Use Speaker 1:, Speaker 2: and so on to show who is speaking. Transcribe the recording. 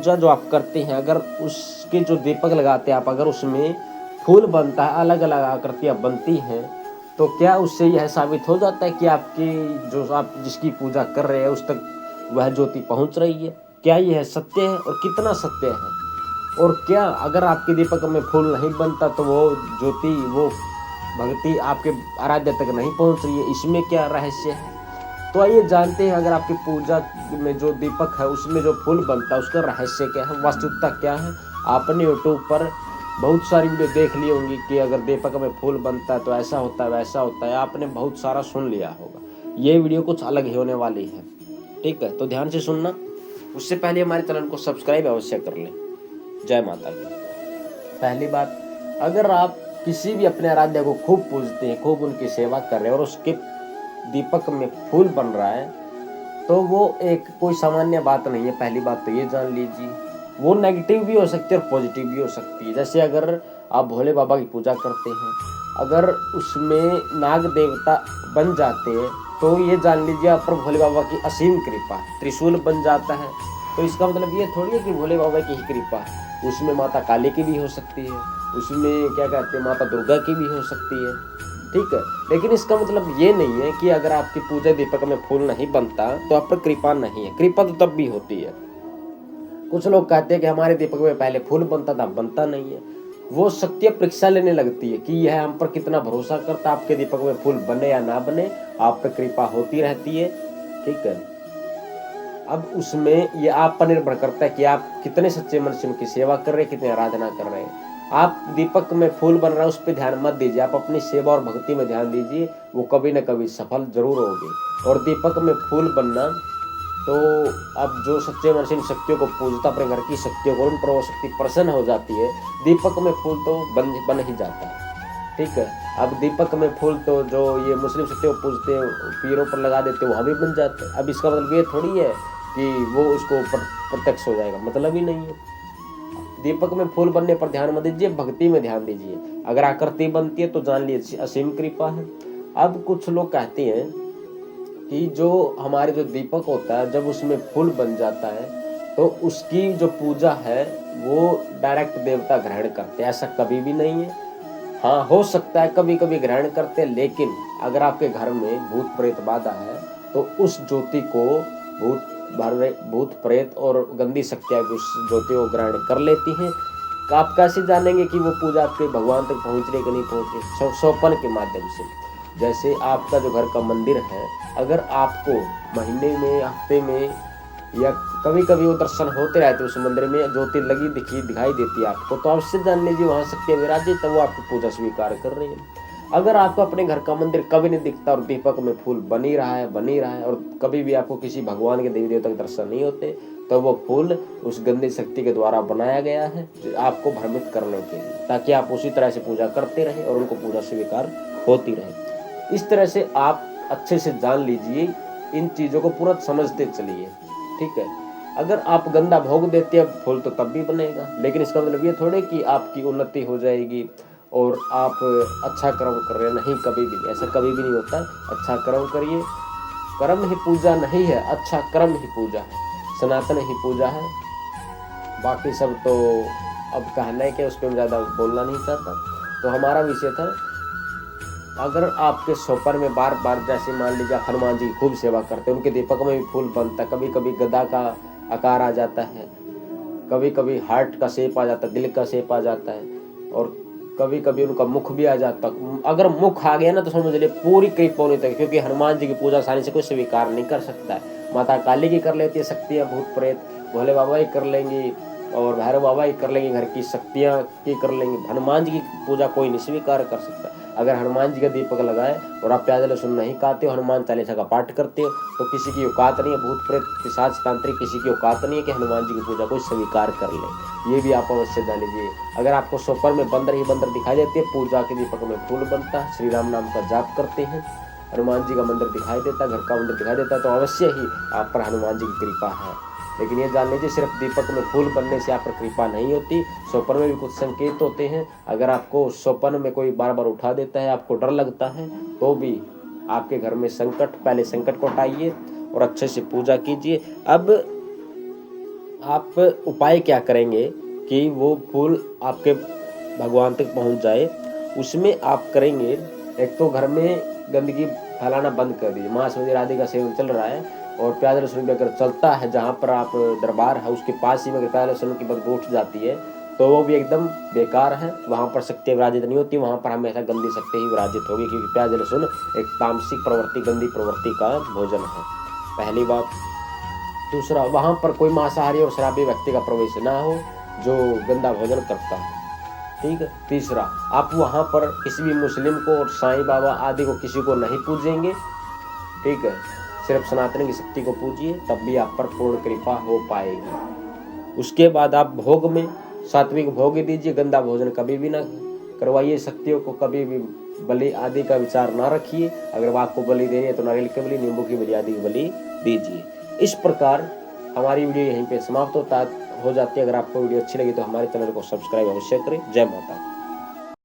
Speaker 1: पूजा जो आप करते हैं, अगर उसके जो दीपक लगाते हैं आप, अगर उसमें फूल बनता है, अलग अलग आकृतियाँ बनती हैं, तो क्या उससे यह साबित हो जाता है कि आपकी जो आप जिसकी पूजा कर रहे हैं उस तक वह ज्योति पहुंच रही है? क्या यह सत्य है और कितना सत्य है? और क्या अगर आपके दीपक में फूल नहीं बनता तो वो ज्योति, वो भक्ति आपके आराध्य तक नहीं पहुंच रही है, इसमें क्या रहस्य है? तो आइए जानते हैं, अगर आपकी पूजा में जो दीपक है उसमें जो फूल बनता है उसका रहस्य क्या है, वास्तविकता क्या है। आपने यूट्यूब पर बहुत सारी वीडियो देख ली होंगी कि अगर दीपक में फूल बनता है तो ऐसा होता है, वैसा होता है, आपने बहुत सारा सुन लिया होगा। ये वीडियो कुछ अलग ही होने वाली है, ठीक है, तो ध्यान से सुनना। उससे पहले हमारे चैनल को सब्सक्राइब अवश्य कर लें। जय माता दी। पहली बात, अगर आप किसी भी अपने आराध्य को खूब पूजते हैं, खूब उनकी सेवा कर रहे हैं और उसके दीपक में फूल बन रहा है, तो वो एक कोई सामान्य बात नहीं है। पहली बात तो ये जान लीजिए। वो नेगेटिव भी हो सकती है और पॉजिटिव भी हो सकती है। जैसे अगर आप भोले बाबा की पूजा करते हैं, अगर उसमें नाग देवता बन जाते हैं तो ये जान लीजिए आप पर भोले बाबा की असीम कृपा है। त्रिशूल बन जाता है तो इसका मतलब ये थोड़ी है कि भोले बाबा की ही कृपा है। उसमें माता काली की भी हो सकती है, उसमें क्या कहते हैं माता दुर्गा की भी हो सकती है, ठीक है। लेकिन इसका मतलब ये नहीं है कि अगर आपकी पूजा दीपक में फूल नहीं बनता तो आप पर कृपा नहीं है। कृपा तो तब भी होती है। कुछ लोग कहते हैं कि हमारे दीपक में पहले फूल बनता था, बनता नहीं है। वो सत्य परीक्षा लेने लगती है कि यह हम पर कितना भरोसा करता, आपके दीपक में फूल बने या ना बने, आप पर कृपा होती रहती है, ठीक है। अब उसमें ये आप पर निर्भर करता है कि आप कितने सच्चे मन से उनकी सेवा कर रहे हैं, कितनी आराधना कर रहे हैं। आप दीपक में फूल बन रहा है उस पर ध्यान मत दीजिए, आप अपनी सेवा और भक्ति में ध्यान दीजिए, वो कभी न कभी सफल जरूर होगी। और दीपक में फूल बनना, तो अब जो सच्चे मन से इन शक्तियों को पूजता, अपने घर की शक्तियों को, उन पर वो शक्ति प्रसन्न हो जाती है, दीपक में फूल तो बन ही जाता है, ठीक है। अब दीपक में फूल तो जो ये मुस्लिम शक्तियों को पूजते हैं, पीरों पर लगा देते हैं, वहाँ भी बन जाते हैं। अब इसका मतलब ये थोड़ी है कि वो उसको प्रत्यक्ष हो जाएगा, मतलब ही नहीं है। दीपक में फूल बनने पर ध्यान मत दीजिए, भक्ति में ध्यान दीजिए। अगर आकृति बनती है तो जान लीजिए असीम कृपा है। अब कुछ लोग कहते हैं कि जो हमारे जो दीपक होता है जब उसमें फूल बन जाता है तो उसकी जो पूजा है वो डायरेक्ट देवता ग्रहण करते हैं, ऐसा कभी भी नहीं है। हाँ, हो सकता है कभी कभी ग्रहण करते हैं, लेकिन अगर आपके घर में भूत प्रेत बाधा है तो उस ज्योति को भूत प्रेत और गंदी शक्तियां उस ज्योति को ग्रहण कर लेती हैं। आप कैसे जानेंगे कि वो पूजा आपके भगवान तक पहुंच रही कि नहीं पहुंच रही? सौपन के माध्यम से। जैसे आपका जो घर का मंदिर है, अगर आपको महीने में, हफ्ते में या कभी कभी वो दर्शन होते रहते उस मंदिर में, ज्योति लगी दिखाई देती है आपको, तो अवश्य जान लीजिए वहां शक्ति विराजित, तब वो आपकी पूजा स्वीकार कर रही है। अगर आपको अपने घर का मंदिर कभी नहीं दिखता और दीपक में फूल बन ही रहा है और कभी भी आपको किसी भगवान के देवी देवता के दर्शन नहीं होते, तो वो फूल उस गंदी शक्ति के द्वारा बनाया गया है आपको भ्रमित करने के लिए, ताकि आप उसी तरह से पूजा करते रहे और उनको पूजा स्वीकार होती रहे। इस तरह से आप अच्छे से जान लीजिए, इन चीजों को पूरा समझते चलिए, ठीक है। अगर आप गंदा भोग देते हैं फूल तो तब भी बनेगा, लेकिन इसका मतलब ये थोड़े कि आपकी उन्नति हो जाएगी और आप अच्छा कर्म कर रहे हैं, नहीं, कभी भी ऐसा कभी भी नहीं होता। अच्छा कर्म करिए, कर्म ही पूजा नहीं है, अच्छा कर्म ही पूजा है, सनातन ही पूजा है। बाकी सब तो अब कहना है कि उस पर मैं ज़्यादा बोलना नहीं चाहता। तो हमारा विषय था, अगर आपके सोपर में बार बार, जैसे मान लीजिए आप हनुमान जी की खूब सेवा करते हैं, उनके दीपक में भी फूल बनता है, कभी कभी गदा का आकार आ जाता है, कभी कभी हार्ट का शेप आ जाता है, दिल का शेप आ जाता है, और कभी कभी उनका मुख भी आ जाता है। अगर मुख आ गया ना तो समझ लीजिए पूरी कृपा होनी तक, क्योंकि हनुमान जी की पूजा आसानी से कोई स्वीकार नहीं कर सकता है। माता काली की कर लेती है शक्तियाँ, भूत प्रेत, भोले बाबा ही कर लेंगी और भैरव बाबा ही कर लेंगे, घर की शक्तियाँ की कर लेंगे। हनुमान जी की पूजा कोई नहीं स्वीकार कर सकता। अगर हनुमान जी का दीपक लगाए और आप प्याज लहसुन नहीं खाते हो, हनुमान चालीसा का पाठ करते हो, तो किसी की औकात नहीं है, भूत प्रेत पिशाच तांत्रिक किसी की औकात नहीं है कि हनुमान जी की पूजा कोई स्वीकार कर ले। ये भी आप अवश्य जान लीजिए। अगर आपको सोपर में बंदर ही बंदर दिखाई देती है, पूजा के दीपक में फूल बनता है, श्री राम नाम का जाप करते हैं, हनुमान जी का मंदिर दिखाई देता है, घर का मंदिर दिखाई देता है, तो अवश्य ही आप पर हनुमान जी की कृपा है। लेकिन ये जान लीजिए, सिर्फ दीपक में फूल बनने से आप पर कृपा नहीं होती, स्वप्न में भी कुछ संकेत होते हैं। अगर आपको स्वप्न में कोई बार बार उठा देता है, आपको डर लगता है, तो भी आपके घर में संकट, पहले संकट को हटाइए और अच्छे से पूजा कीजिए। अब आप उपाय क्या करेंगे कि वो फूल आपके भगवान तक पहुंच जाए, उसमें आप करेंगे, एक तो घर में गंदगी फैलाना बंद कर दीजिए। मांस वगैरह आदि का सेवन चल रहा है और प्याज लहसुन भी अगर चलता है, जहाँ पर आप दरबार है उसके पास ही में अगर प्याज लहसुन की बदबू उठ जाती है तो वो भी एकदम बेकार है। वहाँ पर शक्ति विराजित नहीं होती, वहाँ पर हमेशा गंदी शक्ति ही विराजित होगी, क्योंकि प्याज लहसुन एक तामसिक प्रवृत्ति, गंदी प्रवृत्ति का भोजन है, पहली बात। दूसरा, वहाँ पर कोई मांसाहारी और शराबी व्यक्ति का प्रवेश ना हो जो गंदा भोजन करता है, ठीक है। तीसरा, आप वहाँ पर किसी भी मुस्लिम को और साईं बाबा आदि को किसी को नहीं पूजेंगे, ठीक है। सिर्फ सनातन की शक्ति को पूजिए, तब भी आप पर पूर्ण कृपा हो पाएगी। उसके बाद आप भोग में सात्विक भोग दीजिए, गंदा भोजन कभी भी ना करवाइए। शक्तियों को कभी भी बलि आदि का विचार ना रखिए। अगर आपको बलि देनी है तो नारियल की बलि, नींबू की बलि आदि की बलि दीजिए। इस प्रकार हमारी वीडियो यहीं पे समाप्त हो जाती है। अगर आपको वीडियो अच्छी लगी तो हमारे चैनल को सब्सक्राइब अवश्य करें। जय माता।